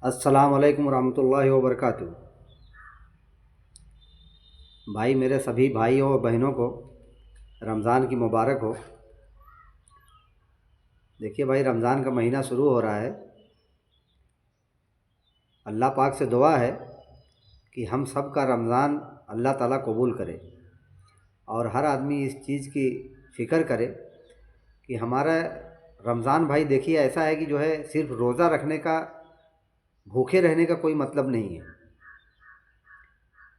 अस्सलाम वालेकुम रहमतुल्लाहि व बरकातुहू। भाई मेरे सभी भाइयों और बहनों को रमज़ान की मुबारक हो। देखिए भाई, रमज़ान का महीना शुरू हो रहा है। अल्लाह पाक से दुआ है कि हम सब का रमज़ान अल्लाह ताला कबूल करे और हर आदमी इस चीज़ की फ़िक्र करे कि हमारा रमज़ान, भाई देखिए, ऐसा है कि जो है सिर्फ़ रोज़ा रखने का, भूखे रहने का कोई मतलब नहीं है।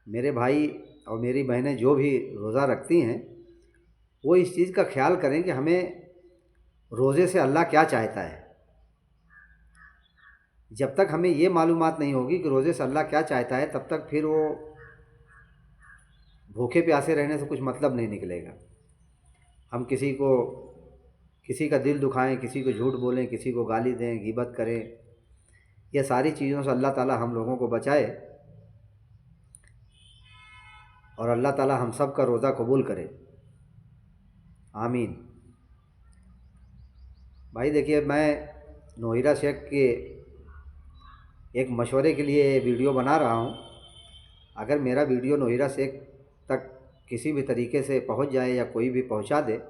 मेरे भाई और मेरी बहनें जो भी रोज़ा रखती हैं, वो इस चीज़ का ख्याल करें कि हमें रोज़े से अल्लाह क्या चाहता है। जब तक हमें ये मालूमात नहीं होगी कि रोज़े से अल्लाह क्या चाहता है, तब तक फिर वो भूखे प्यासे रहने से कुछ मतलब नहीं निकलेगा। हम किसी का दिल दुखाएं, किसी को झूठ बोलें, किसी को गाली दें, गीबत करें, ये सारी चीज़ों से अल्लाह ताला हम लोगों को बचाए और अल्लाह ताला हम सब का रोज़ा कबूल करे, आमीन। भाई देखिए, मैं नोहिरा शेख के एक मशवरे के लिए वीडियो बना रहा हूँ। अगर मेरा वीडियो नोहिरा शेख तक किसी भी तरीके से पहुँच जाए या कोई भी पहुँचा दे,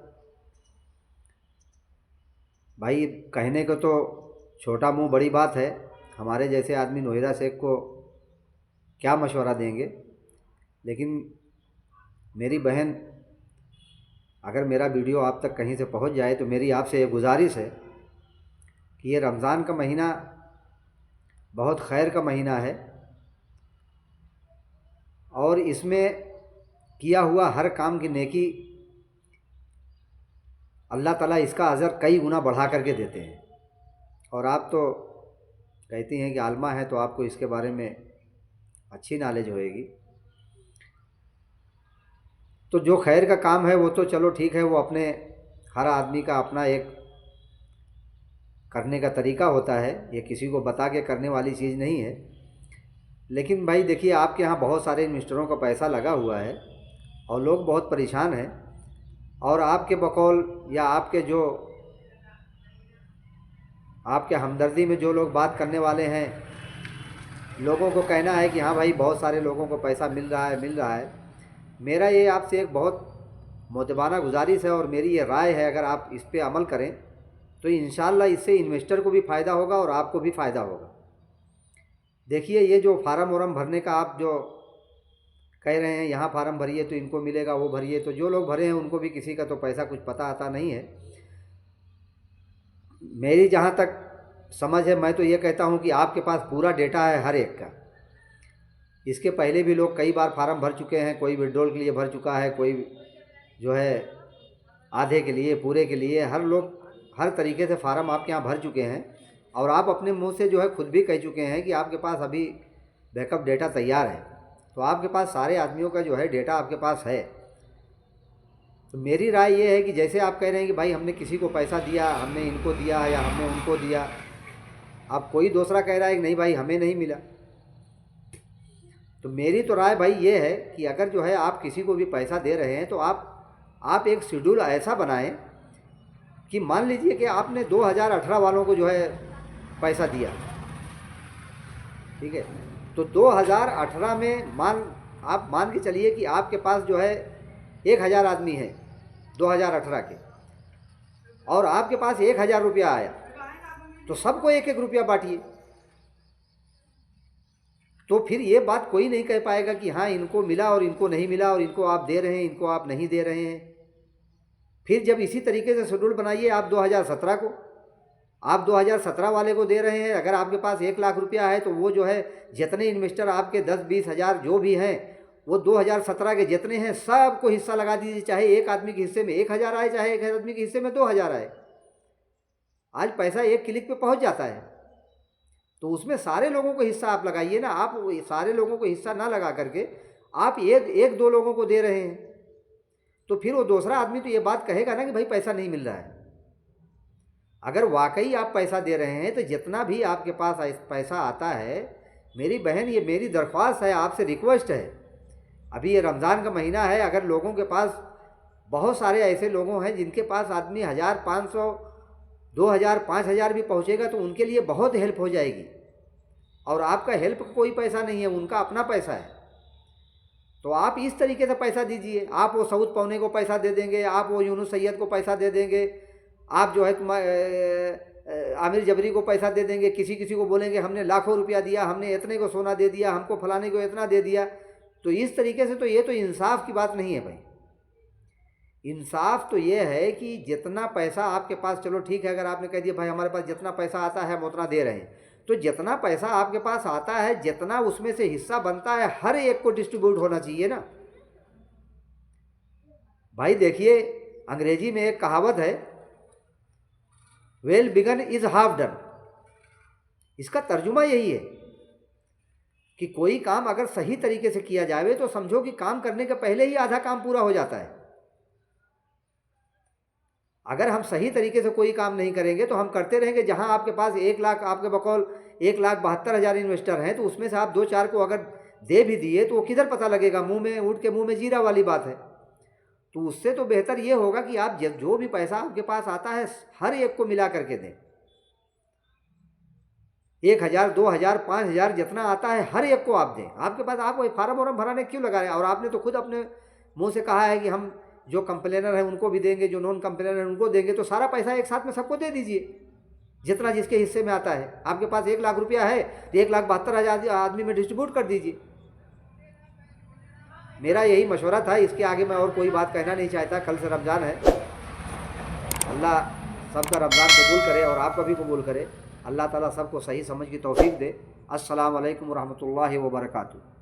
भाई कहने को तो छोटा मुंह बड़ी बात है। हमारे जैसे आदमी नोहिरा शेख को क्या मशवरा देंगे, लेकिन मेरी बहन, अगर मेरा वीडियो आप तक कहीं से पहुंच जाए तो मेरी आपसे ये गुजारिश है कि ये रमज़ान का महीना बहुत खैर का महीना है और इसमें किया हुआ हर काम की नेकी अल्लाह ताला इसका अजर कई गुना बढ़ा करके देते हैं। और आप तो कहती हैं कि आलमा है, तो आपको इसके बारे में अच्छी नॉलेज होएगी। तो जो खैर का काम है वो तो चलो ठीक है, वो अपने हर आदमी का अपना एक करने का तरीका होता है, ये किसी को बता के करने वाली चीज़ नहीं है। लेकिन भाई देखिए, आपके यहाँ बहुत सारे इन्वेस्टरों का पैसा लगा हुआ है और लोग बहुत परेशान हैं, और आपके बकौल या आपके हमदर्दी में जो लोग बात करने वाले हैं, लोगों को कहना है कि हाँ भाई, बहुत सारे लोगों को पैसा मिल रहा है। मेरा ये आपसे एक बहुत मोतबाना गुजारिश है और मेरी ये राय है, अगर आप इस पर अमल करें तो इंशाअल्लाह इससे इन्वेस्टर को भी फ़ायदा होगा और आपको भी फ़ायदा होगा। देखिए, ये जो फार्म वारम भरने का आप जो कह रहे हैं, यहाँ फार्म भरिए तो इनको मिलेगा, वो भरिए, तो जो लोग भरे हैं उनको भी किसी का तो पैसा कुछ पता आता नहीं है। मेरी जहाँ तक समझ है, मैं तो ये कहता हूँ कि आपके पास पूरा डेटा है हर एक का। इसके पहले भी लोग कई बार फार्म भर चुके हैं, कोई विड्रॉल के लिए भर चुका है, कोई जो है आधे के लिए, पूरे के लिए, हर लोग हर तरीके से फार्म आपके यहाँ भर चुके हैं। और आप अपने मुंह से जो है खुद भी कह चुके हैं कि आपके पास अभी बैकअप डेटा तैयार है। तो आपके पास सारे आदमियों का जो है डेटा आपके पास है। तो मेरी राय ये है कि जैसे आप कह रहे हैं कि भाई हमने किसी को पैसा दिया, हमने इनको दिया या हमने उनको दिया, अब कोई दूसरा कह रहा है कि नहीं भाई हमें नहीं मिला। तो मेरी तो राय भाई ये है कि अगर जो है आप किसी को भी पैसा दे रहे हैं तो आप एक शेड्यूल ऐसा बनाएं कि मान लीजिए कि आपने 2018 वालों को जो है पैसा दिया, ठीक है, तो 2018 में आप मान के चलिए कि आपके पास जो है 1000 आदमी हैं 2018 के, और आपके पास 1000 रुपया आया, तो सबको एक एक रुपया बांटिए। तो फिर ये बात कोई नहीं कह पाएगा कि हाँ इनको मिला और इनको नहीं मिला, और इनको आप दे रहे हैं, इनको आप नहीं दे रहे हैं। फिर जब इसी तरीके से शेड्यूल बनाइए, आप 2017 को, आप 2017 वाले को दे रहे हैं, अगर आपके पास 1 लाख रुपया है तो वो जो है जितने इन्वेस्टर आपके 10-20 हज़ार जो भी हैं, वो 2017 के जितने हैं सबको हिस्सा लगा दीजिए। चाहे एक आदमी के हिस्से में 1000 आए, चाहे एक आदमी के हिस्से में 2000 आए। आज पैसा एक क्लिक पे पहुंच जाता है, तो उसमें सारे लोगों को हिस्सा आप लगाइए ना। आप सारे लोगों को हिस्सा ना लगा करके आप एक दो लोगों को दे रहे हैं, तो फिर वो दूसरा आदमी तो ये बात कहेगा ना कि भाई पैसा नहीं मिल रहा है। अगर वाकई आप पैसा दे रहे हैं तो जितना भी आपके पास पैसा आता है, मेरी बहन, ये मेरी दरख्वास्त है, आपसे रिक्वेस्ट है, अभी ये रमज़ान का महीना है, अगर लोगों के पास, बहुत सारे ऐसे लोगों हैं जिनके पास आदमी 1500, 2000, 5000 भी पहुँचेगा तो उनके लिए बहुत हेल्प हो जाएगी। और आपका हेल्प का कोई पैसा नहीं है, उनका अपना पैसा है। तो आप इस तरीके से पैसा दीजिए। आप वो सऊद पौने को पैसा दे देंगे, आप वो यूनुस सैयद को पैसा दे देंगे, आप जो है आमिर जबरी को पैसा दे देंगे, किसी किसी को बोलेंगे हमने लाखों रुपया दिया, हमने इतने को सोना दे दिया, हमको फलाने को इतना दे दिया। तो इस तरीके से तो ये तो इंसाफ की बात नहीं है भाई। इंसाफ तो ये है कि जितना पैसा आपके पास, चलो ठीक है, अगर आपने कह दिया भाई हमारे पास जितना पैसा आता है हम उतना दे रहे हैं, तो जितना पैसा आपके पास आता है, जितना उसमें से हिस्सा बनता है, हर एक को डिस्ट्रीब्यूट होना चाहिए ना भाई। देखिए अंग्रेजी में एक कहावत है, well begun is half done. इसका तर्जुमा यही है कि कोई काम अगर सही तरीके से किया जाए तो समझो कि काम करने के पहले ही आधा काम पूरा हो जाता है। अगर हम सही तरीके से कोई काम नहीं करेंगे तो हम करते रहेंगे, जहां आपके पास 1 लाख, आपके बकौल 1,72,000 इन्वेस्टर हैं, तो उसमें से आप 2-4 को अगर दे भी दिए तो वो किधर पता लगेगा, मुंह में ऊँट के मुंह में जीरा वाली बात है। तो उससे तो बेहतर ये होगा कि आप जो भी पैसा आपके पास आता है हर एक को मिला करके दें। 1,000, 2,000, 5,000 जितना आता है हर एक को आप दें। आपके पास आप वही फार्म वार्म भराने क्यों लगा रहे हैं? और आपने तो खुद अपने मुंह से कहा है कि हम जो कंप्लेनर हैं उनको भी देंगे, जो नॉन कंप्लेनर हैं उनको देंगे। तो सारा पैसा एक साथ में सबको दे दीजिए, जितना जिसके हिस्से में आता है। आपके पास 1 लाख रुपया है तो 1,72,000 आदमी में डिस्ट्रीब्यूट कर दीजिए। मेरा यही मशवरा था, इसके आगे मैं और कोई बात कहना नहीं चाहता। कल से रमज़ान है, अल्लाह सबका रमज़ान कबूल करे और आपका भी कबूल करे। अल्लाह ताला सबको सही समझ की तौफीक दे। अस्सलाम वालेकुम रहमतुल्लाहि व बरकातुहू।